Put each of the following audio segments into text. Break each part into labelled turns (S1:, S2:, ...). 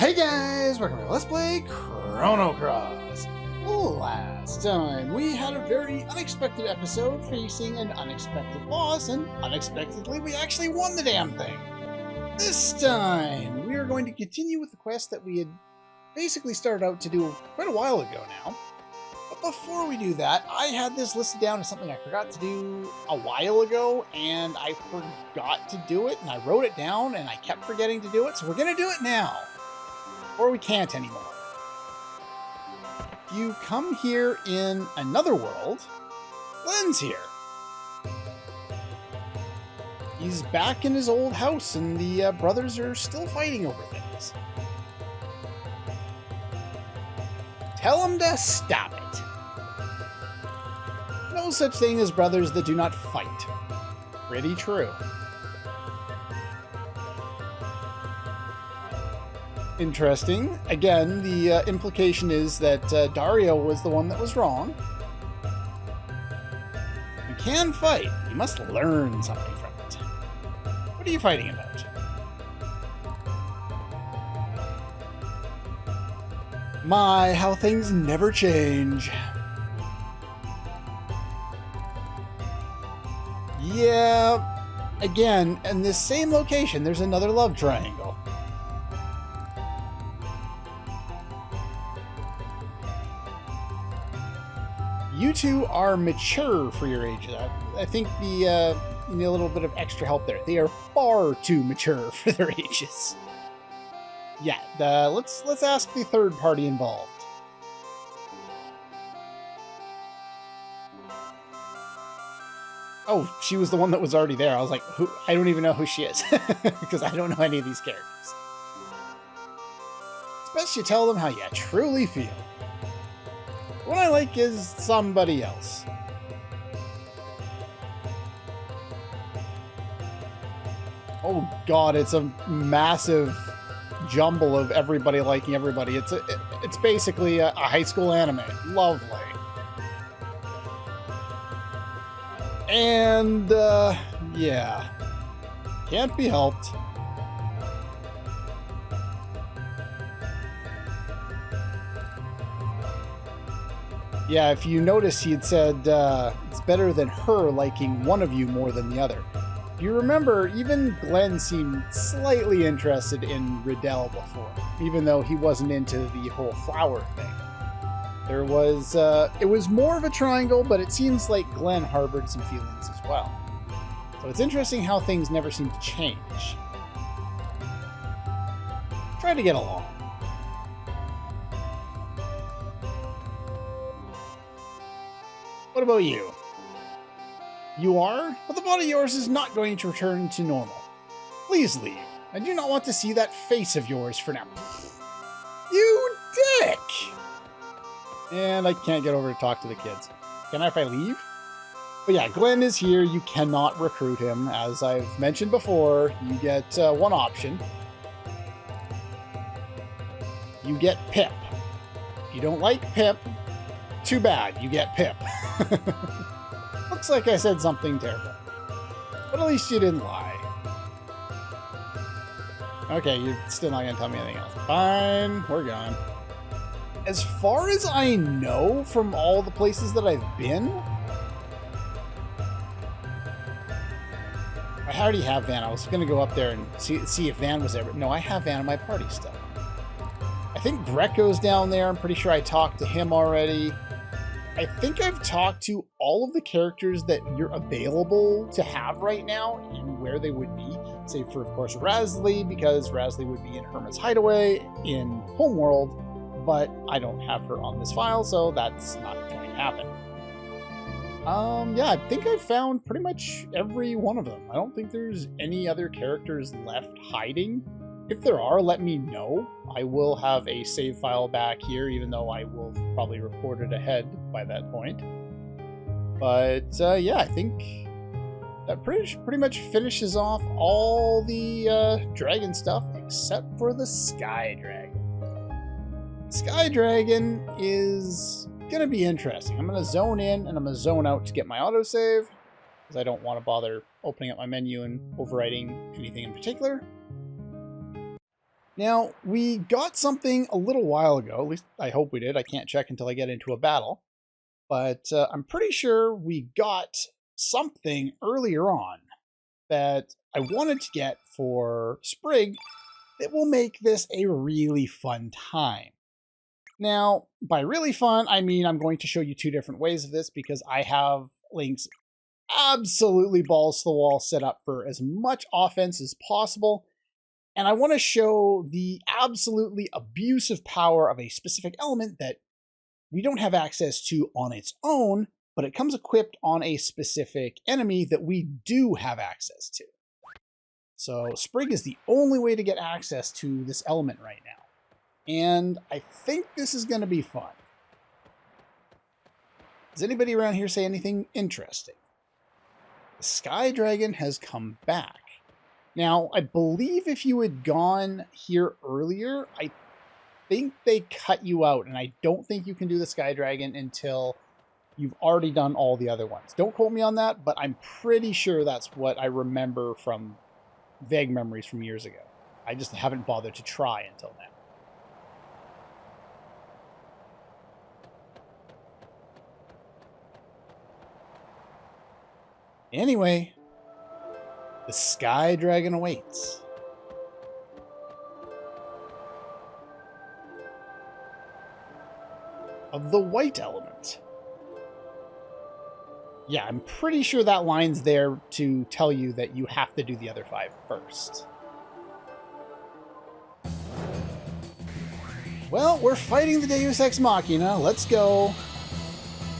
S1: Hey guys, welcome to Let's Play Chrono Cross. Last time we had a very unexpected episode facing an unexpected boss, and unexpectedly we actually won the damn thing. This time we are going to continue with the quest that we had basically started out to do quite a while ago now. But before we do that, I had this listed down as something I forgot to do a while ago, and I forgot to do it, and I wrote it down, and I kept forgetting to do it, so we're going to do it now. Or we can't anymore. If you come here in another world, Glenn's here. He's back in his old house, and the brothers are still fighting over things. Tell him to stop it. No such thing as brothers that do not fight. Pretty true. Interesting. Again, the implication is that Dario was the one that was wrong. You can fight. You must learn something from it. What are you fighting about? My, how things never change. Yeah, again, in this same location, there's another love triangle. You two are mature for your age. I think you need a little bit of extra help there. They are far too mature for their ages. Yeah, let's ask the third party involved. Oh, she was the one that was already there. I was like, who? I don't even know who she is because I don't know any of these characters. It's best you tell them how you truly feel. What I like is somebody else. Oh god, it's a massive jumble of everybody liking everybody. It's basically a high school anime. Lovely. And, yeah. Can't be helped. Yeah, if you notice, he had said it's better than her liking one of you more than the other. If you remember, even Glenn seemed slightly interested in Riddell before, even though he wasn't into the whole flower thing. There was, it was more of a triangle, but it seems like Glenn harbored some feelings as well. So it's interesting how things never seem to change. Try to get along. What about you? You are? But the body of yours is not going to return to normal. Please leave. I do not want to see that face of yours for now. You dick! And I can't get over to talk to the kids. Can I if I leave? But yeah, Glenn is here. You cannot recruit him. As I've mentioned before, you get one option. You get Pip. If you don't like Pip, too bad, you get Pip. Looks like I said something terrible. But at least you didn't lie. Okay, you're still not going to tell me anything else. Fine, we're gone. As far as I know from all the places that I've been, I already have Van. I was going to go up there and see if Van was ever... No, I have Van in my party still. I think Greco's down there. I'm pretty sure I talked to him already. I think I've talked to all of the characters that you're available to have right now and where they would be, save for, of course, Rasley, because Rasley would be in Hermit's Hideaway in Homeworld, but I don't have her on this file, so that's not going to happen. Yeah, I think I've found pretty much every one of them. I don't think there's any other characters left hiding. If there are, let me know. I will have a save file back here, even though I will probably record it ahead by that point. But yeah, I think that pretty much finishes off all the dragon stuff, except for the Sky Dragon. Sky Dragon is going to be interesting. I'm going to zone in and I'm going to zone out to get my autosave, because I don't want to bother opening up my menu and overwriting anything in particular. Now, we got something a little while ago, at least I hope we did. I can't check until I get into a battle. But I'm pretty sure we got something earlier on that I wanted to get for Sprig that will make this a really fun time. Now, by really fun, I mean I'm going to show you two different ways of this because I have Link's absolutely balls to the wall set up for as much offense as possible. And I want to show the absolutely abusive power of a specific element that we don't have access to on its own, but it comes equipped on a specific enemy that we do have access to. So Sprig is the only way to get access to this element right now. And I think this is going to be fun. Does anybody around here say anything interesting? The Sky Dragon has come back. Now, I believe if you had gone here earlier, I think they cut you out, and I don't think you can do the Sky Dragon until you've already done all the other ones. Don't quote me on that, but I'm pretty sure that's what I remember from vague memories from years ago. I just haven't bothered to try until now. Anyway, the Sky Dragon awaits. Of the white element. Yeah, I'm pretty sure that line's there to tell you that you have to do the other 5 first. Well, we're fighting the Deus Ex Machina. Let's go.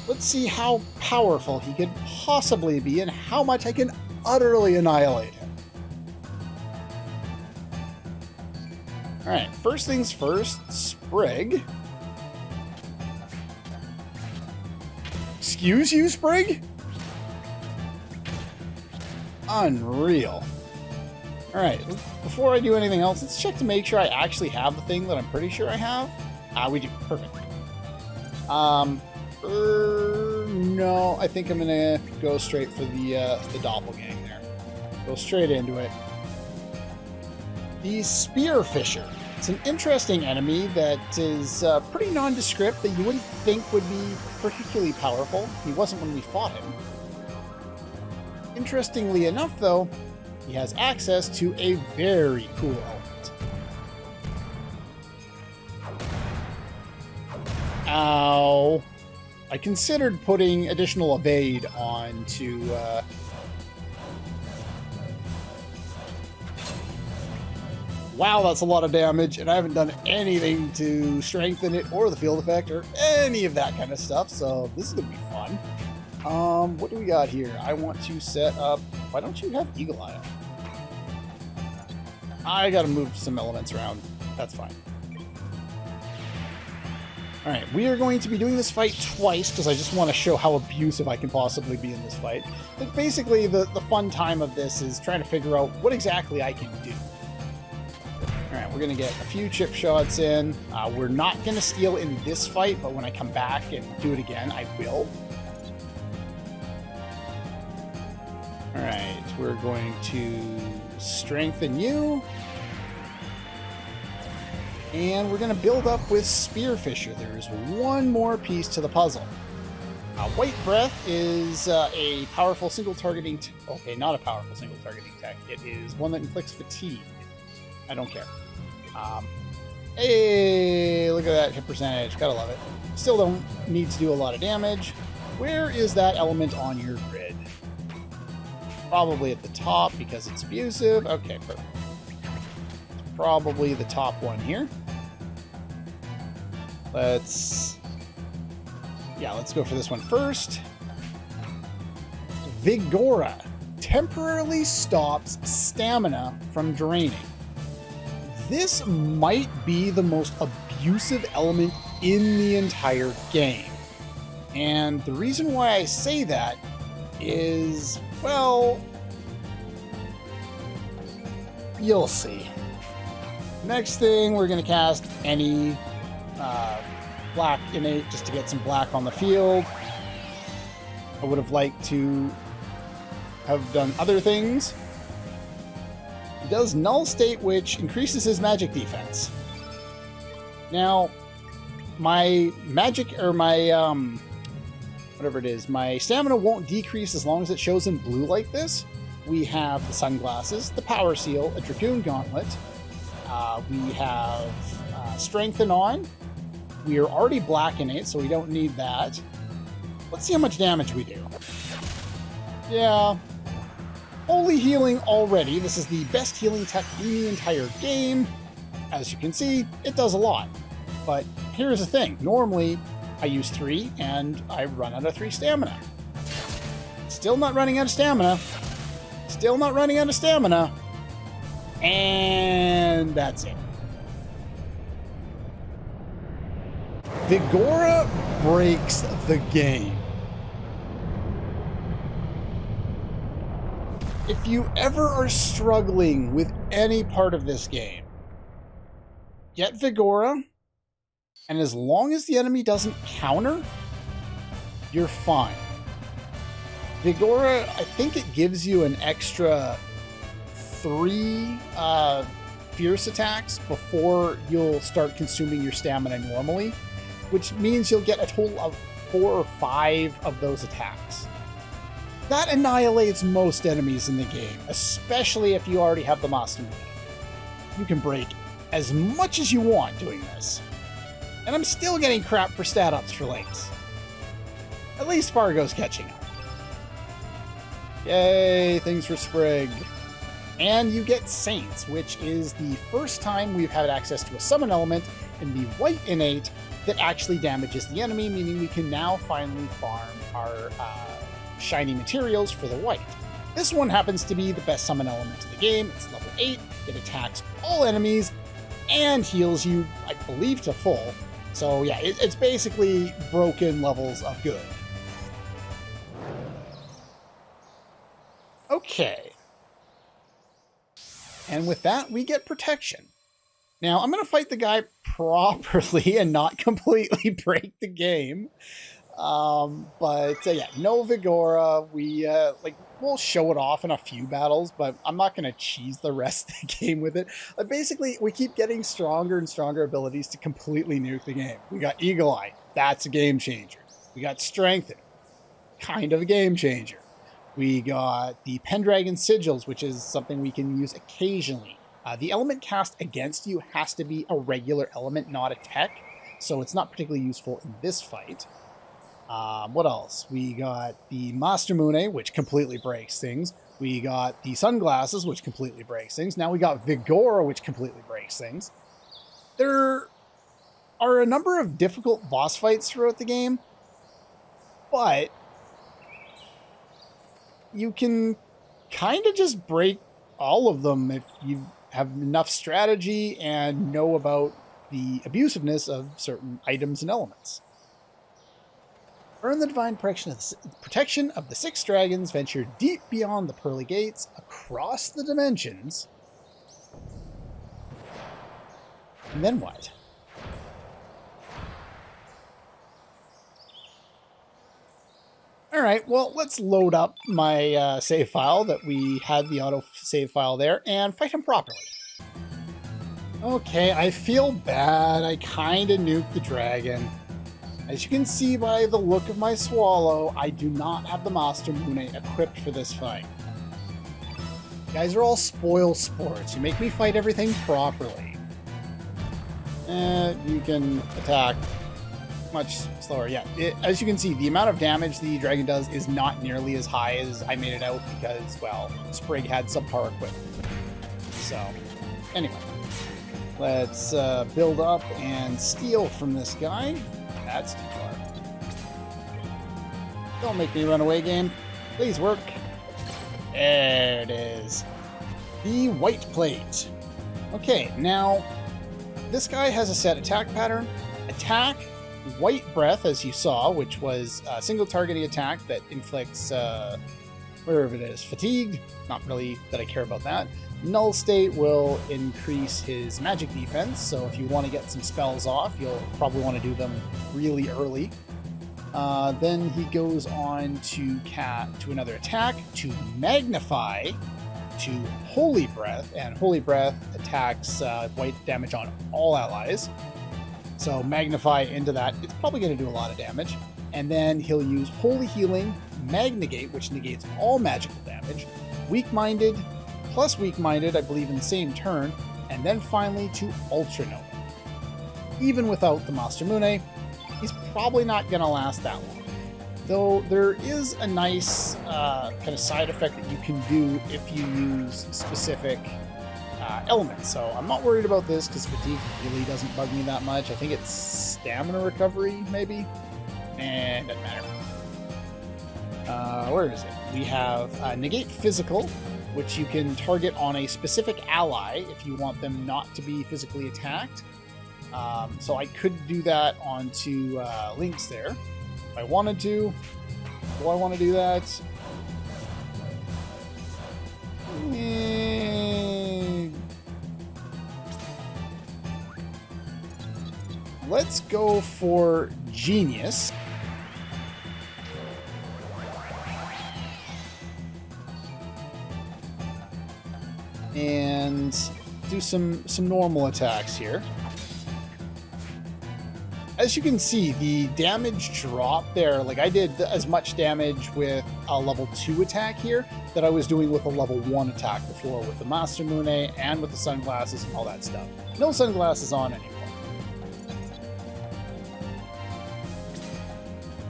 S1: Let's see how powerful he could possibly be and how much I can utterly annihilate him. Alright, first things first, Sprig. Excuse you, Sprig? Unreal. Alright, before I do anything else, let's check to make sure I actually have the thing that I'm pretty sure I have. We do. Perfect. No, I think I'm gonna go straight for the doppelgang there. Go straight into it. The Spearfisher. It's an interesting enemy that is pretty nondescript that you wouldn't think would be particularly powerful. He wasn't when we fought him. Interestingly enough, though, he has access to a very cool element. Ow. I considered putting additional evade onto... Wow, that's a lot of damage, and I haven't done anything to strengthen it or the field effect or any of that kind of stuff, so this is going to be fun. What do we got here? I want to set up... Why don't you have Eagle Eye? I gotta move some elements around. That's fine. Alright, we are going to be doing this fight twice because I just want to show how abusive I can possibly be in this fight. But basically, the fun time of this is trying to figure out what exactly I can do. Alright, we're going to get a few chip shots in. We're not going to steal in this fight, but when I come back and do it again, I will. Alright, we're going to strengthen you. And we're going to build up with Spearfisher. There is one more piece to the puzzle. White Breath is a powerful single targeting... Okay, not a powerful single targeting tech. It is one that inflicts fatigue. I don't care. Hey, look at that hit percentage. Gotta love it. Still don't need to do a lot of damage. Where is that element on your grid? Probably at the top because it's abusive. Okay, perfect. Probably the top one here. Let's go for this one first. Vigora temporarily stops stamina from draining. This might be the most abusive element in the entire game. And the reason why I say that is, well, you'll see. Next thing, we're going to cast any black innate just to get some black on the field. I would have liked to have done other things. He does Null State, which increases his magic defense. Now, my magic, or my, whatever it is, my stamina won't decrease as long as it shows in blue like this. We have the sunglasses, the power seal, a Dragoon Gauntlet. We have Strengthen on. We are already black in it, so we don't need that. Let's see how much damage we do. Yeah. Holy healing already. This is the best healing tech in the entire game. As you can see, it does a lot. But here's the thing. Normally, I use 3, and I run out of 3 stamina. Still not running out of stamina. Still not running out of stamina. And that's it. Vigora breaks the game. If you ever are struggling with any part of this game, get Vigora, and as long as the enemy doesn't counter, you're fine. Vigora, I think it gives you an extra 3 fierce attacks before you'll start consuming your stamina normally, which means you'll get a total of 4 or 5 of those attacks. That annihilates most enemies in the game, especially if you already have the Master Move. You can break as much as you want doing this. And I'm still getting crap for stat ups for Lynx. At least Fargo's catching up. Yay, things for Sprig. And you get Saints, which is the first time we've had access to a summon element in the white innate that actually damages the enemy, meaning we can now finally farm our shiny materials for the white. This one happens to be the best summon element in the game. It's level 8, it attacks all enemies, and heals you, I believe, to full. So yeah, it's basically broken levels of good. Okay. And with that, we get protection. Now, I'm going to fight the guy properly and not completely break the game. Yeah, no Vigora. We'll show it off in a few battles, but I'm not going to cheese the rest of the game with it. Basically, we keep getting stronger and stronger abilities to completely nuke the game. We got Eagle Eye. That's a game changer. We got Strengthen. Kind of a game changer. We got the Pendragon Sigils, which is something we can use occasionally. The element cast against you has to be a regular element, not a tech, so it's not particularly useful in this fight. What else? We got the Master Mune, which completely breaks things. We got the Sunglasses, which completely breaks things. Now we got Vigora, which completely breaks things. There are a number of difficult boss fights throughout the game, but you can kind of just break all of them if you have enough strategy and know about the abusiveness of certain items and elements. Earn the divine protection of the 6 dragons, venture deep beyond the pearly gates, across the dimensions. And then what? Alright, well, let's load up my save file that we had the auto save file there and fight him properly. Okay, I feel bad. I kinda nuked the dragon. As you can see by the look of my swallow, I do not have the Master Mune equipped for this fight. You guys are all spoil sports. You make me fight everything properly. You can attack much slower. Yeah, as you can see, the amount of damage the dragon does is not nearly as high as I made it out because, well, Sprig had subpar equipment. So, anyway, let's build up and steal from this guy. That's too far. Don't make me run away, game. Please work. There it is. The white plate. Okay, now, this guy has a set attack pattern. Attack, White Breath, as you saw, which was a single targeting attack that inflicts, wherever it is, fatigue. Not really that I care about that. Null State will increase his magic defense, so if you want to get some spells off, you'll probably want to do them really early. Then he goes on to another attack, to Magnify, to Holy Breath, and Holy Breath attacks white damage on all allies. So Magnify into that. It's probably going to do a lot of damage. And then he'll use Holy Healing, Magnegate, which negates all magical damage, Weak-Minded, plus Weak-Minded, I believe, in the same turn, and then finally to Ultra Nova. Even without the Masamune, he's probably not going to last that long. Though there is a nice kind of side effect that you can do if you use specific elements. So I'm not worried about this because fatigue really doesn't bug me that much. I think it's stamina recovery, maybe? And doesn't matter. Where is it? We have Negate Physical, which you can target on a specific ally if you want them not to be physically attacked. So I could do that onto Lynx there. If I wanted to. Do I want to do that? Let's go for Genius. And do some normal attacks here. As you can see, the damage drop there, like I did as much damage with a level 2 attack here that I was doing with a level 1 attack before with the Masamune and with the sunglasses and all that stuff. No sunglasses on anymore.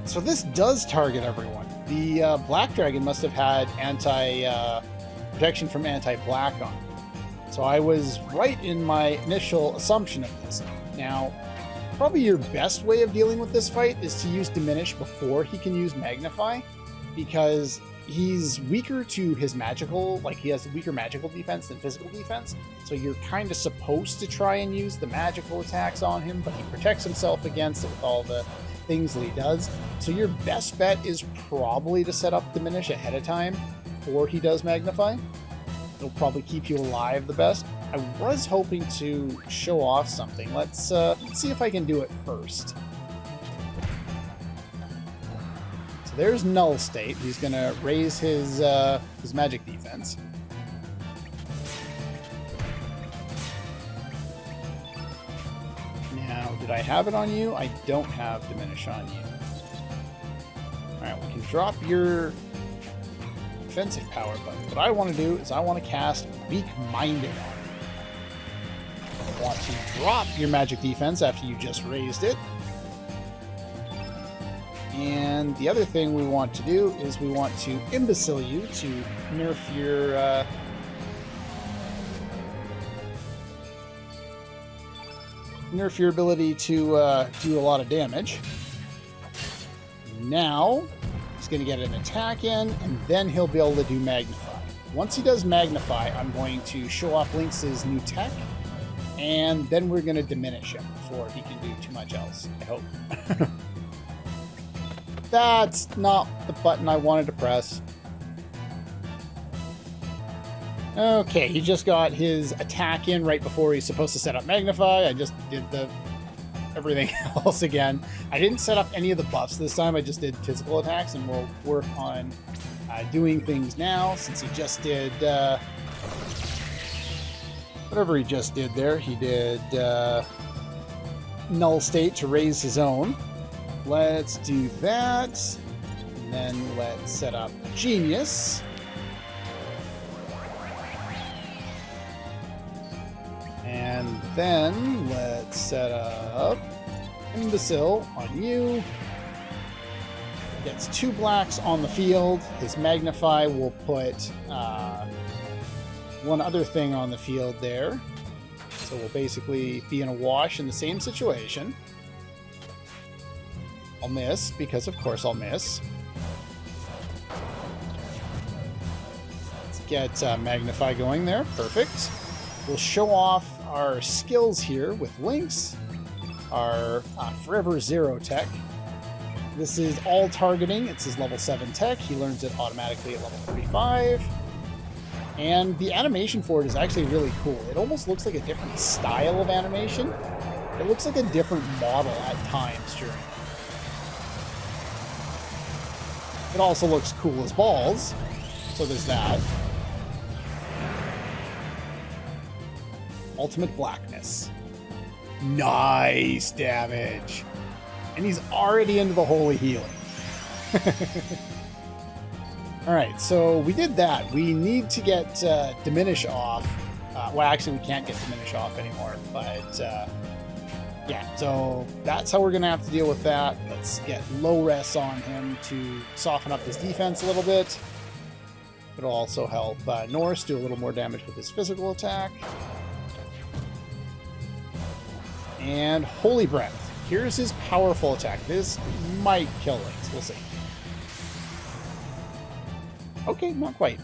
S1: So this does target everyone. The Black Dragon must have had protection from anti-black on it. So I was right in my initial assumption of this. Now, probably your best way of dealing with this fight is to use Diminish before he can use Magnify, because he's weaker to his magical, like he has weaker magical defense than physical defense, so you're kind of supposed to try and use the magical attacks on him, but he protects himself against it with all the things that he does. So your best bet is probably to set up Diminish ahead of time before he does Magnify. It'll probably keep you alive the best. I was hoping to show off something. Let's see if I can do it first. So there's Null State. He's going to raise his magic defense. Now, did I have it on you? I don't have Diminish on you. Alright, we can drop your defensive power, but what I want to do is I want to cast Weak-Minded on you. I want to drop your magic defense after you just raised it. And the other thing we want to do is we want to Imbecile you to nerf your ability to do a lot of damage. Now he's going to get an attack in, and then he'll be able to do Magnify. Once he does Magnify, I'm going to show off Lynx's new tech, and then we're going to diminish him before he can do too much else, I hope. That's not the button I wanted to press. Okay, he just got his attack in right before he's supposed to set up Magnify. I just did everything else again. I didn't set up any of the buffs this time. I just did physical attacks, and we'll work on doing things now since he just did whatever he just did there. He did Null State to raise his own. Let's do that, and then let's set up Genius. And then let's set up Imbecile on you. Gets 2 blacks on the field. His Magnify will put one other thing on the field there. So we'll basically be in a wash in the same situation. I'll miss, because of course I'll miss. Let's get Magnify going there. Perfect. We'll show off our skills here with Lynx, our Forever Zero tech. This is all targeting. It's his level 7 tech. He learns it automatically at level 35. And the animation for it is actually really cool. It almost looks like a different style of animation. It looks like a different model at times during it. It also looks cool as balls, so there's that. Ultimate Blackness. Nice damage. And he's already into the holy healing. Alright, so we did that. We need to get Diminish off. Well, actually, we can't get Diminish off anymore, but yeah, so that's how we're going to have to deal with that. Let's get low res on him to soften up his defense a little bit. It'll also help Norse do a little more damage with his physical attack. And Holy Breath. Here's his powerful attack. This might kill Lynx. We'll see. Okay, not quite.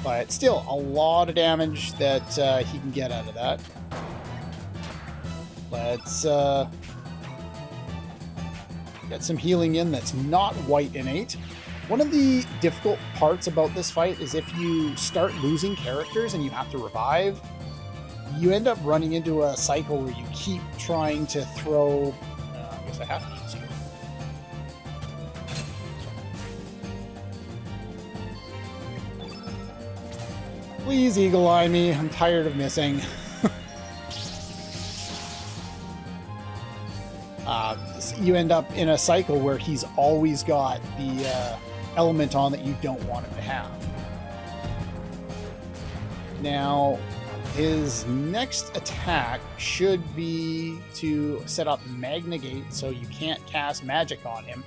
S1: But still, a lot of damage that he can get out of that. Let's get some healing in that's not white innate. One of the difficult parts about this fight is if you start losing characters and you have to revive, you end up running into a cycle where you keep trying to throw... I guess I have to use you. Please Eagle Eye me. I'm tired of missing. You end up in a cycle where he's always got the element on that you don't want him to have. Now, his next attack should be to set up Magna Gate so you can't cast magic on him,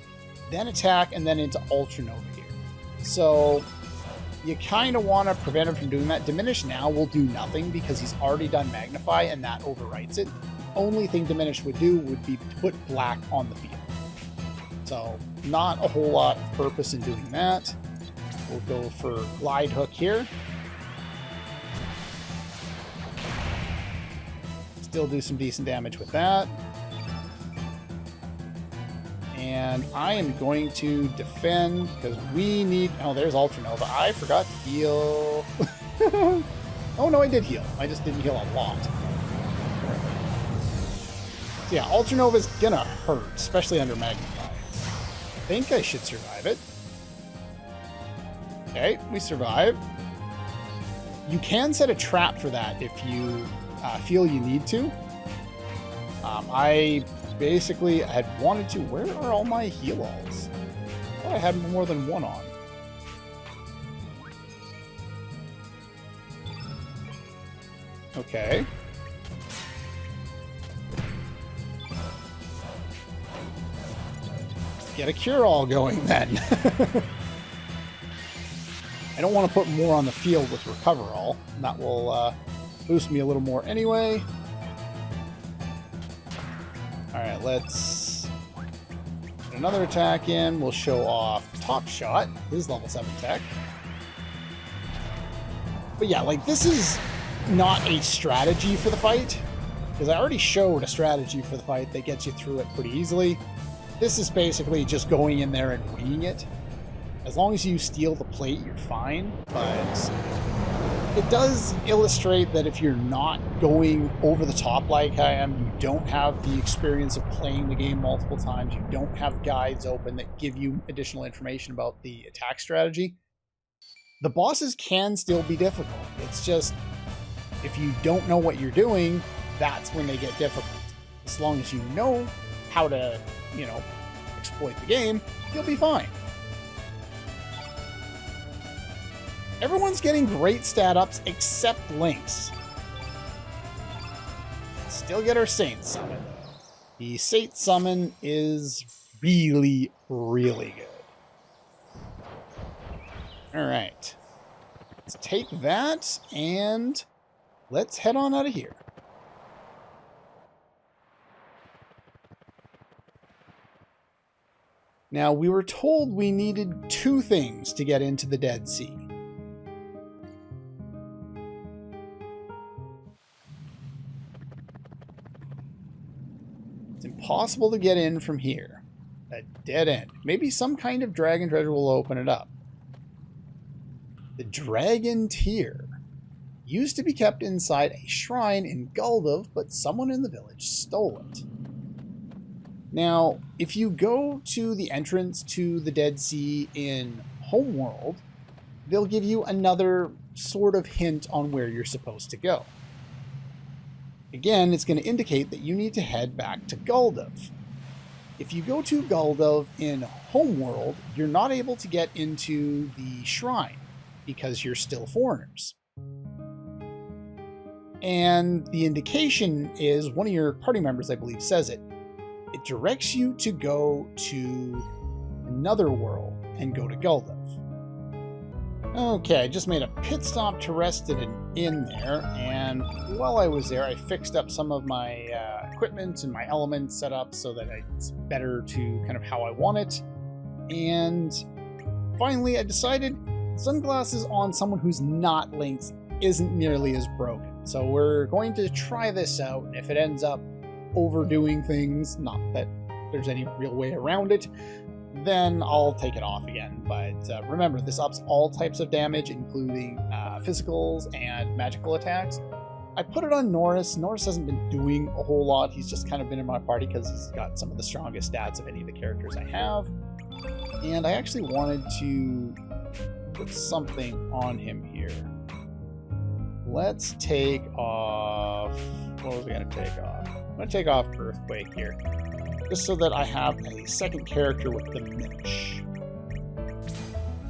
S1: then attack, and then into Ultra Nova here. So you kind of want to prevent him from doing that. Diminish now will do nothing because he's already done Magnify and that overwrites it. Only thing Diminish would do would be to put black on the field. So not a whole lot of purpose in doing that. We'll go for Glide Hook here. Still do some decent damage with that. And I am going to defend because we need... Oh, there's Ultra Nova. I forgot to heal. Oh, no, I did heal. I just didn't heal a lot. So yeah, Ultra Nova is going to hurt, especially under Magnify. I think I should survive it. Okay, we survive. You can set a trap for that if you feel you need to. I basically had wanted to... Where are all my heal-alls? I thought I had more than one on. Okay. Get a cure-all going then. I don't want to put more on the field with Recover-all. That will boost me a little more anyway. Alright, let's put another attack in. We'll show off Top Shot, his level 7 tech. But yeah, like, this is not a strategy for the fight, because I already showed a strategy for the fight that gets you through it pretty easily. This is basically just going in there and winging it. As long as you steal the plate, you're fine, but it does illustrate that if you're not going over the top like I am, you don't have the experience of playing the game multiple times, you don't have guides open that give you additional information about the attack strategy, the bosses can still be difficult. It's just, if you don't know what you're doing, that's when they get difficult. As long as you know how to, you know, exploit the game, you'll be fine. Everyone's getting great stat ups except Lynx. Still get our Saint Summon. The Saint Summon is really, really good. Alright. Let's take that and let's head on out of here. Now, we were told we needed 2 things to get into the Dead Sea. It's impossible to get in from here. A dead end. Maybe some kind of dragon treasure will open it up. The Dragon Tear. Used to be kept inside a shrine in Guldov, but someone in the village stole it. Now, if you go to the entrance to the Dead Sea in Homeworld, they'll give you another sort of hint on where you're supposed to go. Again, it's going to indicate that you need to head back to Guldov. If you go to Guldov in Homeworld, you're not able to get into the shrine because you're still foreigners. And the indication is, one of your party members, I believe, says it. It directs you to go to another world and go to Guldov. Okay, I just made a pit stop to rest at an inn there, and while I was there, I fixed up some of my equipment and my elements set up so that it's better to kind of how I want it. And finally, I decided sunglasses on someone who's not Link's isn't nearly as broken. So we're going to try this out, and if it ends up overdoing things, not that there's any real way around it, then I'll take it off again. But remember, this ups all types of damage, including physicals and magical attacks. I put it on Norris. Norris hasn't been doing a whole lot. He's just kind of been in my party because he's got some of the strongest stats of any of the characters I have. And I actually wanted to put something on him here. Let's take off... What was I going to take off? I'm going to take off Earthquake here, just so that I have a second character with Diminish.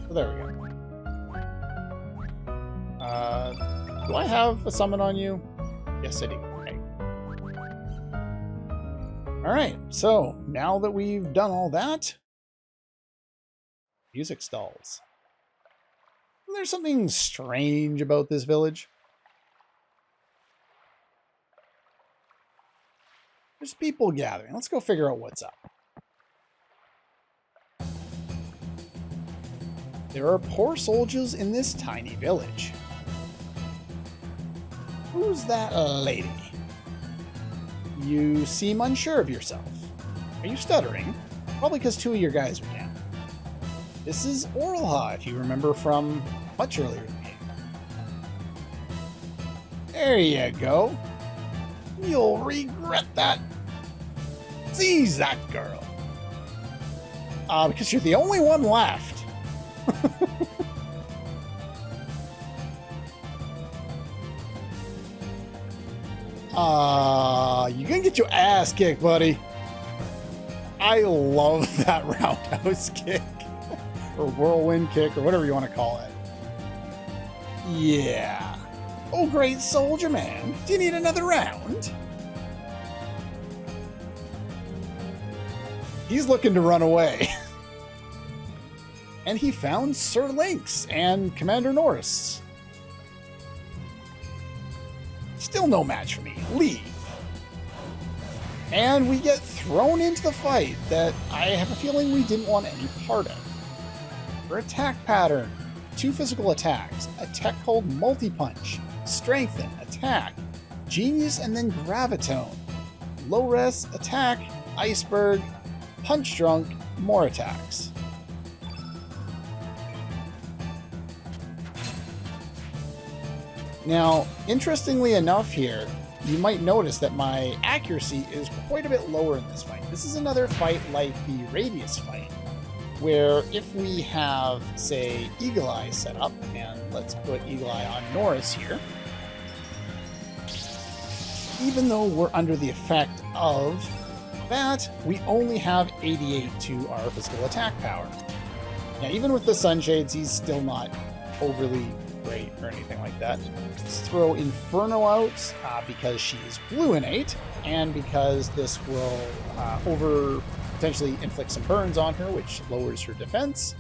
S1: So there we go. Do I have a summon on you? Yes, I do. Okay. Alright, so now that we've done all that, music stalls. There's something strange about this village. There's people gathering. Let's go figure out what's up. There are poor soldiers in this tiny village. Who's that lady? You seem unsure of yourself. Are you stuttering? Probably because two of your guys are down. This is Orlha, if you remember from much earlier in the game. There you go. You'll regret that. Seize that girl. Because you're the only one left. You're gonna get your ass kicked, buddy. I love that roundhouse kick. Or whirlwind kick, or whatever you want to call it. Yeah. Oh, great soldier man. Do you need another round? He's looking to run away. And he found Sir Lynx and Commander Norris. Still no match for me. Leave. And we get thrown into the fight that I have a feeling we didn't want any part of. For attack pattern, 2 physical attacks, a tech called Multi-Punch, Strengthen, Attack, Genius, and then Gravitone. Low res, Attack, Iceberg, Punch Drunk, more attacks. Now, interestingly enough here, you might notice that my accuracy is quite a bit lower in this fight. This is another fight like the Radius fight, where if we have, say, Eagle Eye set up, and let's put Eagle Eye on Norris here, even though we're under the effect of that, we only have 88 to our physical attack power. Now, even with the Sunshades, he's still not overly great or anything like that. Let's throw Inferno out because she's blue innate, and because this will potentially inflict some burns on her, which lowers her defense.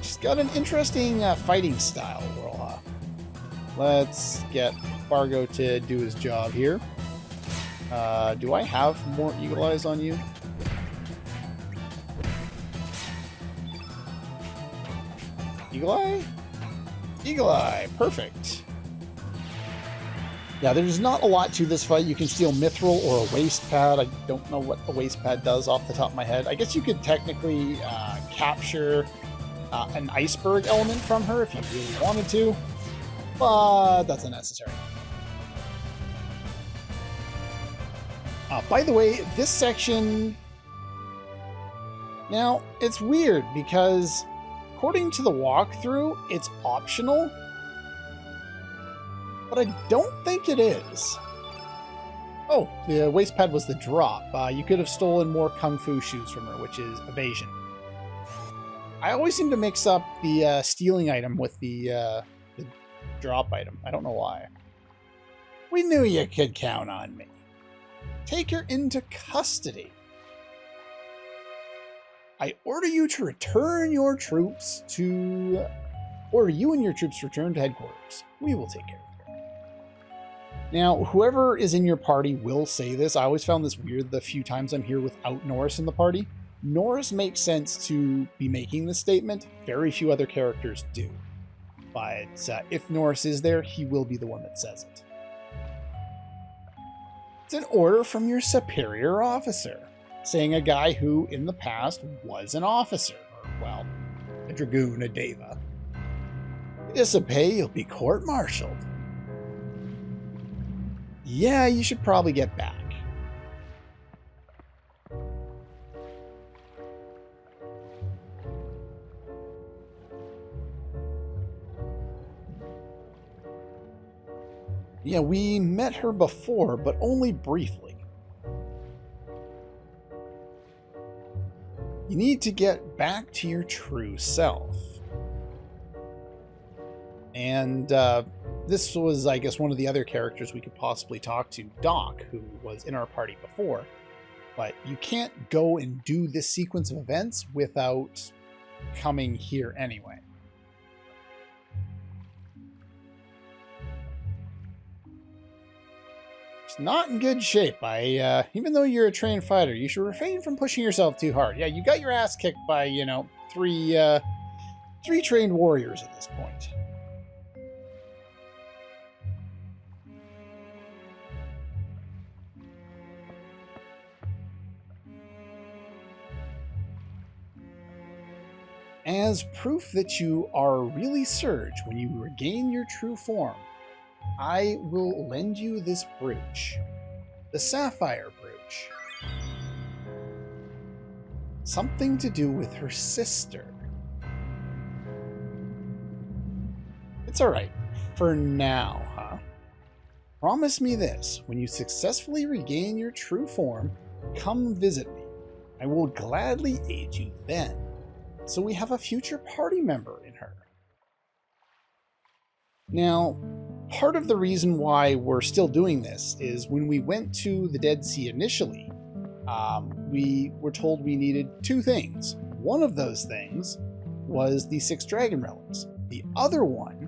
S1: She's got an interesting fighting style, Orlha. Let's get Fargo to do his job here. Do I have more Eagle Eyes on you? Eagle Eye? Eagle Eye, perfect. Yeah, there's not a lot to this fight. You can steal Mithril or a waist pad. I don't know what a waist pad does off the top of my head. I guess you could technically capture an iceberg element from her if you really wanted to, but that's unnecessary. By the way, this section... Now, it's weird because according to the walkthrough, it's optional, but I don't think it is. Oh, the waist pad was the drop. You could have stolen more kung fu shoes from her, which is evasion. I always seem to mix up the stealing item with the drop item. I don't know why. We knew you could count on me. Take her into custody. I order you and your troops to headquarters. We will take care of her. Now, whoever is in your party will say this. I always found this weird the few times I'm here without Norris in the party. Norris makes sense to be making this statement. Very few other characters do. But if Norris is there, he will be the one that says it. It's an order from your superior officer, saying a guy who, in the past, was an officer. Or, well, a dragoon, a deva. If you disobey, you'll be court-martialed. Yeah, you should probably get back. Yeah, we met her before, but only briefly. You need to get back to your true self. And this was, I guess, one of the other characters we could possibly talk to, Doc, who was in our party before. But you can't go and do this sequence of events without coming here anyway. It's not in good shape. Even though you're a trained fighter, you should refrain from pushing yourself too hard. Yeah, you got your ass kicked by, three trained warriors at this point. As proof that you are really Surge when you regain your true form, I will lend you this brooch. The sapphire brooch. Something to do with her sister. It's alright. For now, huh? Promise me this. When you successfully regain your true form, come visit me. I will gladly aid you then. So we have a future party member in her. Now, part of the reason why we're still doing this is when we went to the Dead Sea initially, we were told we needed two things. One of those things was the 6 dragon relics. The other one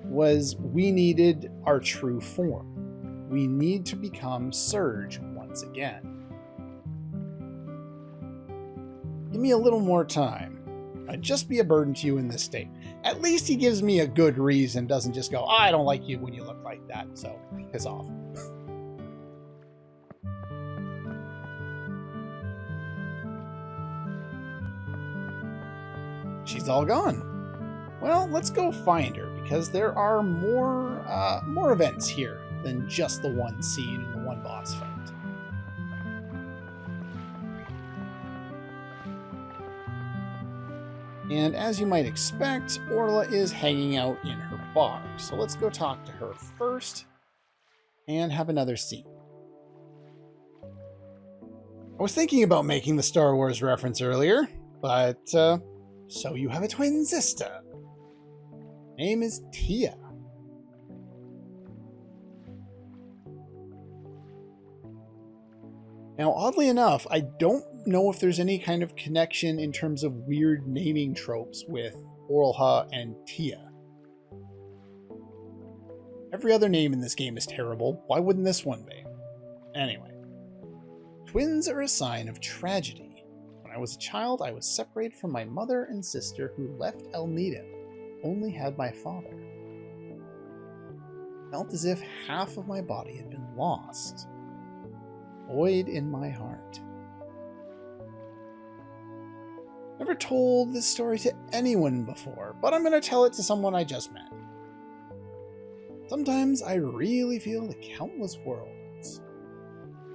S1: was we needed our true form. We need to become Surge once again. Give me a little more time. I'd just be a burden to you in this state. At least he gives me a good reason, doesn't just go, I don't like you when you look like that, so piss off. She's all gone. Well, let's go find her, because there are more events here than just the one scene and the one boss fight. And as you might expect, Orla is hanging out in her bar. So let's go talk to her first and have another scene. I was thinking about making the Star Wars reference earlier, but so you have a twin sister. Name is Tia. Now, oddly enough, I don't know if there's any kind of connection in terms of weird naming tropes with Orla and Tia. Every other name in this game is terrible. Why wouldn't this one be? Anyway. Twins are a sign of tragedy. When I was a child, I was separated from my mother and sister who left El Nido. Only had my father. Felt as if half of my body had been lost. Void in my heart. Never told this story to anyone before, but I'm going to tell it to someone I just met. Sometimes I really feel the countless worlds.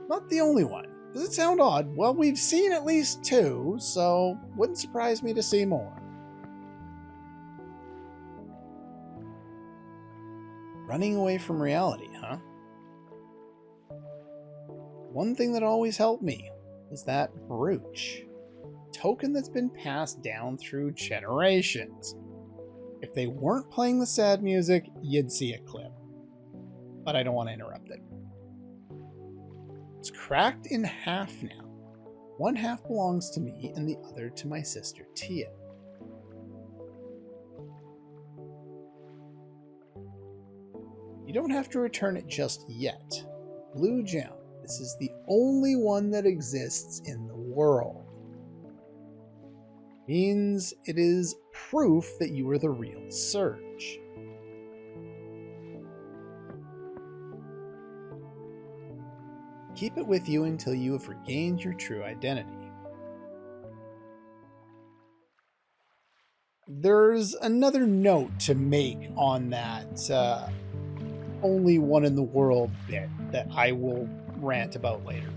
S1: Not the only one. Does it sound odd? Well, we've seen at least 2, so wouldn't surprise me to see more. Running away from reality, huh? One thing that always helped me was that brooch. Token that's been passed down through generations. If they weren't playing the sad music, you'd see a clip. But I don't want to interrupt it. It's cracked in half now. One half belongs to me and the other to my sister Tia. You don't have to return it just yet. Blue gem. This is the only one that exists in the world. Means it is proof that you are the real Surge. Keep it with you until you have regained your true identity. There's another note to make on that only one in the world bit that I will rant about later.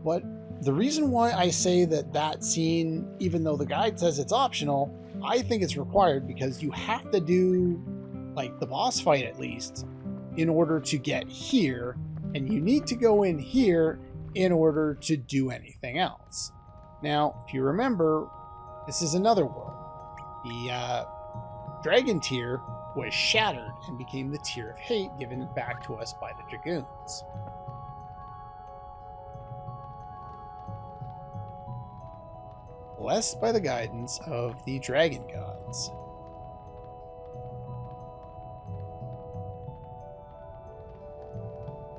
S1: But the reason why I say that scene, even though the guide says it's optional, I think it's required because you have to do, like, the boss fight at least in order to get here, and you need to go in here in order to do anything else. Now, if you remember, this is another world. The dragon tier was shattered and became the tier of hate given back to us by the Dragoons. Blessed by the guidance of the dragon gods.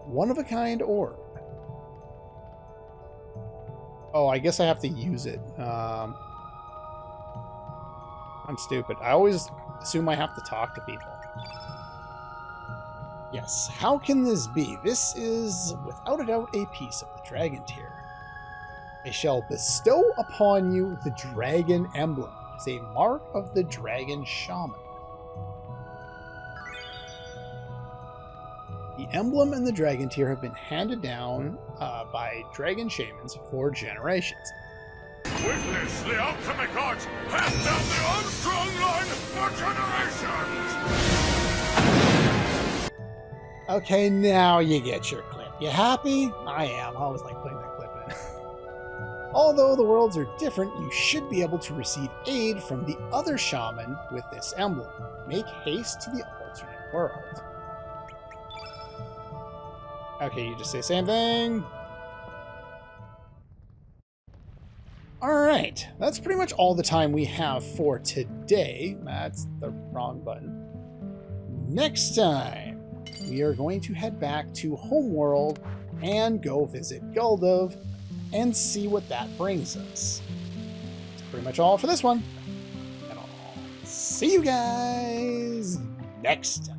S1: One-of-a-kind orb. Oh, I guess I have to use it. I'm stupid. I always assume I have to talk to people. Yes, how can this be? This is, without a doubt, a piece of the dragon tier. I shall bestow upon you the dragon emblem. It's a mark of the dragon shaman. The emblem and the dragon tier have been handed down by dragon shamans for generations.
S2: Witness the alchemic arts passed down the Armstrong line for generations!
S1: Okay, now you get your clip. You happy? I am. I always like putting that clip in. Although the worlds are different, you should be able to receive aid from the other shaman with this emblem. Make haste to the alternate world. Okay, you just say same thing. Alright, that's pretty much all the time we have for today. That's the wrong button. Next time, we are going to head back to Homeworld and go visit Guldov and see what that brings us. That's pretty much all for this one. And I'll see you guys next time.